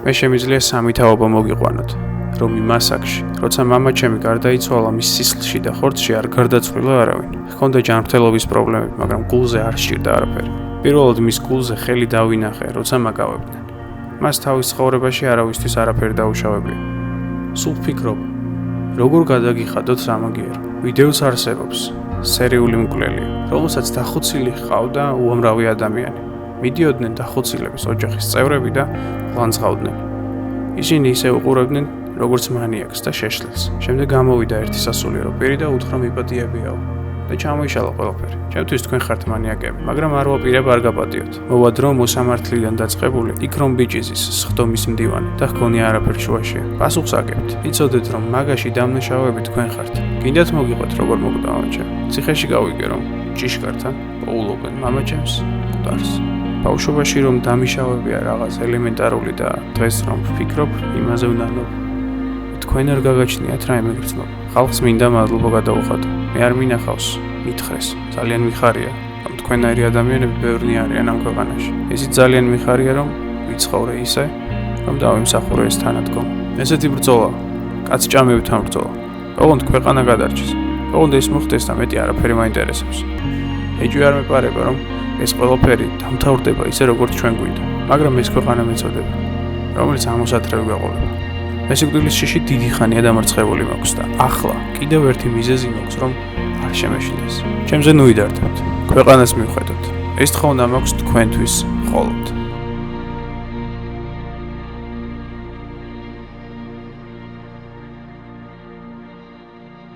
მე შემიძლია სამი თაობა მოგიყვანოთ, რომ იმ ასაკში, როცა მამა ჩემი გარდაიცვალა, მის სისხლში და ხორცში არ გარდაცვლილა არავინ. ჰქონდა ჯანმრთელობის პრობლემები, მაგრამ გულზე არ სჭირდა არაფერი. პირველად მის გულზე ხელი დავინახე, როცა მაგავებდნენ. მას თავის ცხოვრებაში არავისთვის არაფერი დაუშავებია. სულ ვფიქრობ, როგორ გადაგიხადოთ სამაგიერო. ვიდეოც არსებობს, სერიული მკვლელია, რომელსაც დახოცილი ჰყავდა უამრავი ადამიანი. მიდიოდნენ დახოცილების ოჯახის წევრები და ლანძღავდნენ. ისინი ისე უყურებდნენ, როგორც მანიაკს და შეშლილს. შემდეგ გამოვიდა ერთი სასულიერო პირი და უთხრა მიპატიებიაო და ჩამოიშალა ყველაფერი. ჩემთვის თქვენ ხართ მანიაკები, მაგრამ არ ვაპირებ არ გაპატიოთ. მოვა დრო მოსამართლიდან დაწყებული, იქ რომ ბიჭიზის, სხდომის მდივანი და ჰქონია არაფერ შუაშია. პასუხს აგებთ. იცოდეთ რომ მაგაში დამნაშავეები თქვენ ხართ. გინდათ მოგიყვეთ როგორ მოგდავა ჩემ. ციხეში გავიგე რომ ჭიშკართან პოულობენ მამაჩემს მკვდარს. ბავშვობაში რომ დამიშავებია რაღაც ელემენტარული და დღეს რომ ვფიქრობ, იმაზე ვნანობ. თქვენ არ გაგაჩნიათ რაიმე გრძნობა. ხალხს მინდა მადლობა გადაუხადო. მე არ მინახავს, მითხრეს. ძალიან მიხარია, რომ თქვენაირი ადამიანები ბევრი არიან ამ ქვეყანაში. ესიც ძალიან მიხარია, რომ ვიცხოვრე ისე, რომ დავიმსახურე ეს თანადგომა. ესეთი ბრძოლა, კაცჭამებთან ბრძოლა. ოღონდ ქვეყანა გადარჩეს. ოღონდ ეს მოხდეს და მეტი არაფერი მაინტერესებს. ეჭვი არ მეპარება, რომ ეს ყველაფერი დამთავრდება ისე როგორც ჩვენ გვინდა, მაგრამ ეს ქვეყანა მეწოდება, რომელიც ამოსათრევი გაყოლება. მე სიკვდილის შიში დიდი ხანია დამარცხებული მაქვს და ახლა კიდევ ერთი მიზეზი მაქვს, რომ არ შემეშინდეს. ჩემზე ნუ იდარდებთ, ქვეყანას მივხედოთ. ეს თხოვნა მაქვს თქვენთვის მხოლოდ.